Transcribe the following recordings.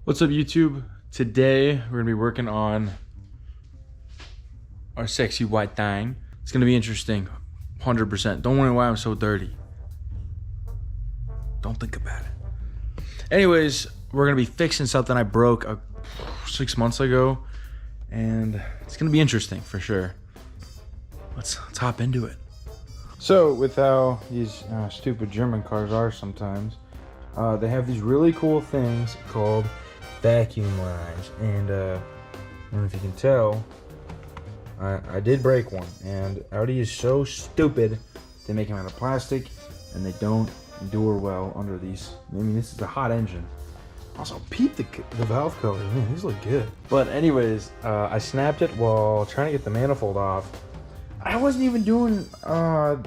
What's up, YouTube? Today we're gonna be working on our sexy white thing. It's gonna be interesting, 100%. Don't worry why I'm so dirty. Don't think about it. Anyways, we're gonna be fixing something I broke 6 months ago, and it's gonna be interesting for sure. Let's hop into it. So, with how these stupid German cars are sometimes, they have these really cool things called vacuum lines, and I don't know if you can tell, I did break one, and Audi is so stupid. They make them out of plastic, and they don't endure well under these. I mean, this is a hot engine. Also, peep the valve colors. Man, these look good. But anyways, I snapped it while trying to get the manifold off. I wasn't even doing a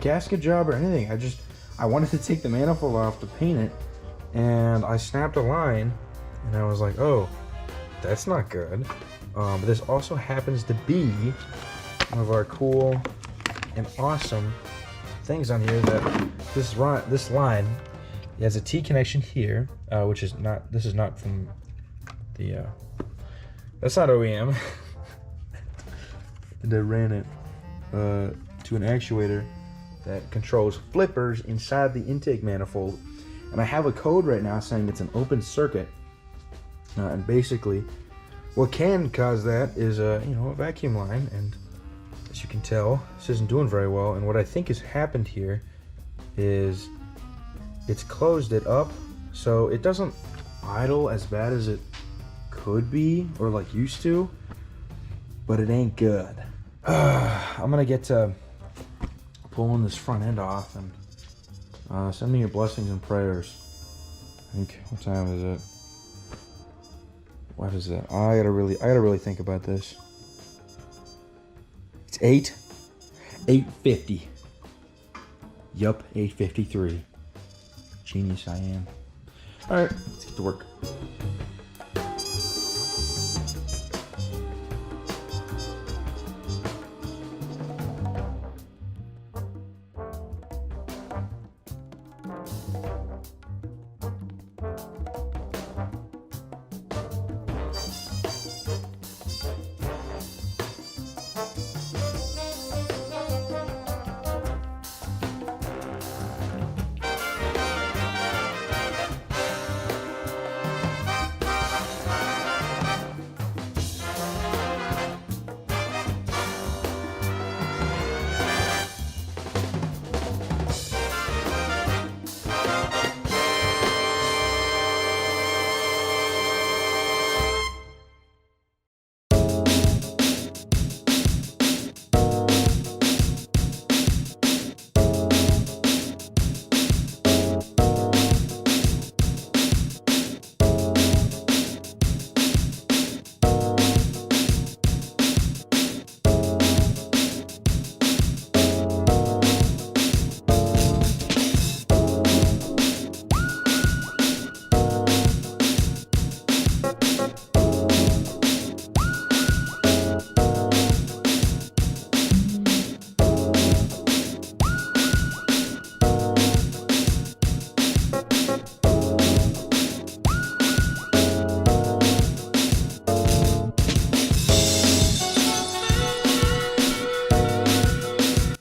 gasket job or anything. I wanted to take the manifold off to paint it, and I snapped a line, and I was like, oh, that's not good. But this also happens to be one of our cool and awesome things on here, that this line, it has a T connection here, which is not, this is not from the, that's not OEM. And I ran it to an actuator that controls flippers inside the intake manifold. And I have a code right now saying it's an open circuit. And basically, what can cause that is a vacuum line. And as you can tell, this isn't doing very well. And what I think has happened here is it's closed it up, so it doesn't idle as bad as it could be, or like used to, but it ain't good. I'm gonna get to pulling this front end off, and send me your blessings and prayers. I think, what time is it? What is it? I gotta really think about this. It's 8:50. Yup, 8:53. Genius I am. All right, let's get to work.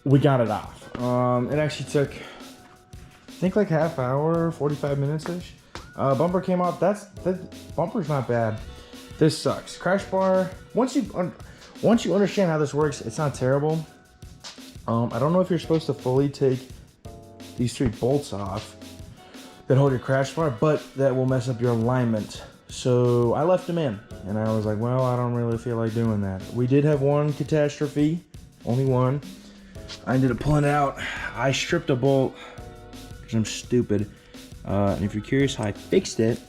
We got it off. It actually took, I think, like half hour, 45 minutes-ish. Bumper came off. The bumper's not bad. This sucks. Crash bar, once you understand how this works, it's not terrible. I don't know if you're supposed to fully take these 3 bolts off that hold your crash bar, but that will mess up your alignment. So I left them in, and I was like, well, I don't really feel like doing that. We did have one catastrophe, only one. I ended up pulling it out. I stripped a bolt because I'm stupid. And if you're curious how I fixed it,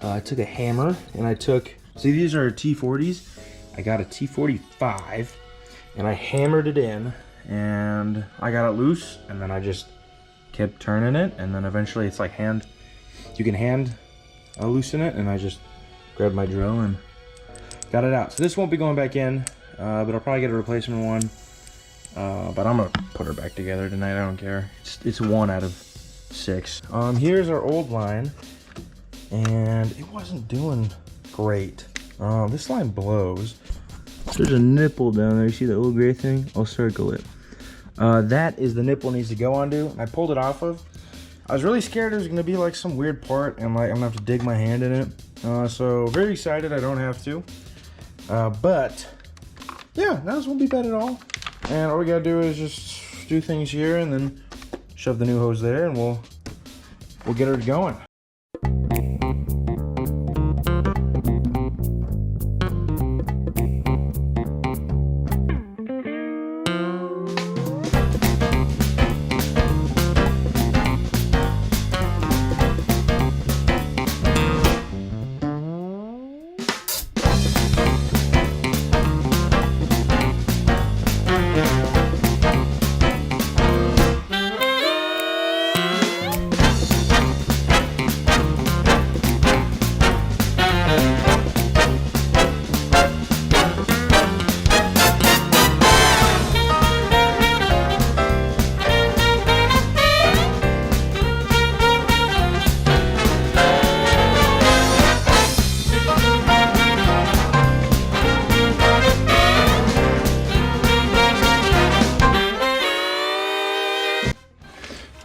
I took a hammer and see, these are T40s. I got a T45 and I hammered it in, and I got it loose, and then I just kept turning it, and then eventually it's like you can hand loosen it, and I just grabbed my drill and got it out. So this won't be going back in, but I'll probably get a replacement one. But I'm gonna put her back together tonight. I don't care. It's 1 out of 6. Here's our old line, and it wasn't doing great. This line blows. There's a nipple down there. You see that little gray thing? I'll circle it. That is the nipple it needs to go onto. I pulled it off of. I was really scared it was gonna be like some weird part and like I'm gonna have to dig my hand in it. So very excited I don't have to. But yeah, this won't be bad at all. And all we gotta do is just do things here and then shove the new hose there, and we'll get her going.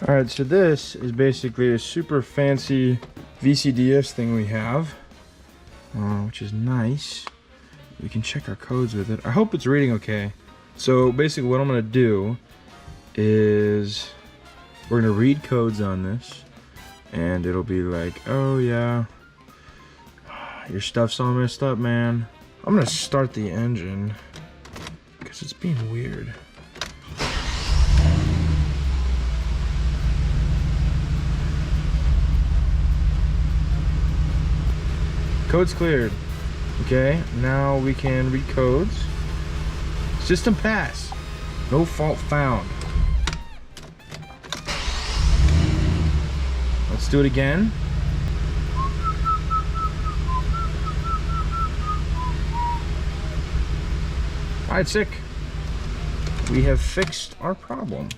Alright, so this is basically a super fancy VCDS thing we have, which is nice. We can check our codes with it. I hope it's reading okay. So basically what I'm going to do is we're going to read codes on this, and it'll be like, oh yeah, your stuff's all messed up, man. I'm going to start the engine because it's being weird. Code's cleared. Okay, now we can read codes. System pass. No fault found. Let's do it again. Alright, sick. We have fixed our problem.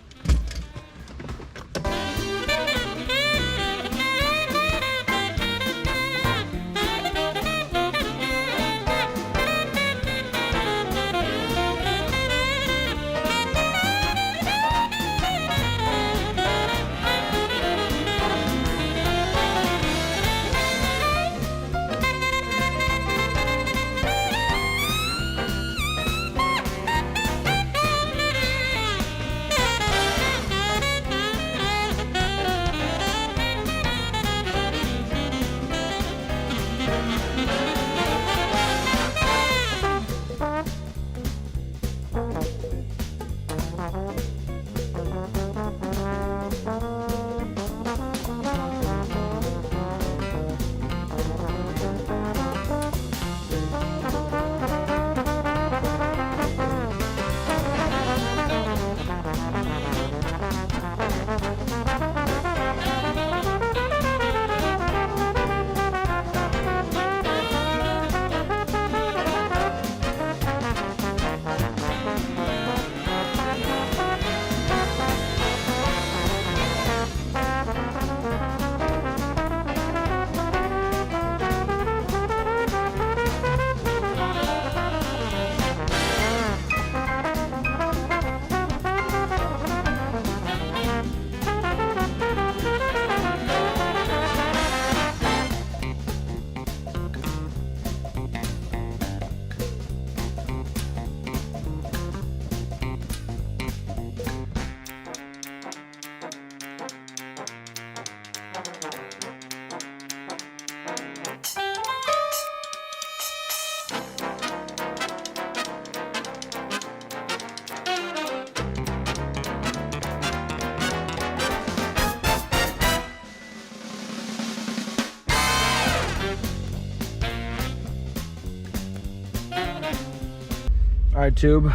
Alright, tube.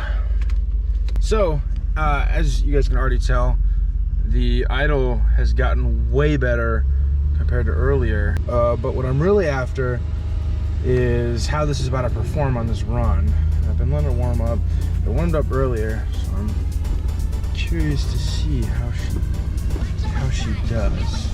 So, as you guys can already tell, the idle has gotten way better compared to earlier. But what I'm really after is how this is about to perform on this run. I've been letting it warm up. It warmed up earlier, so I'm curious to see how she does.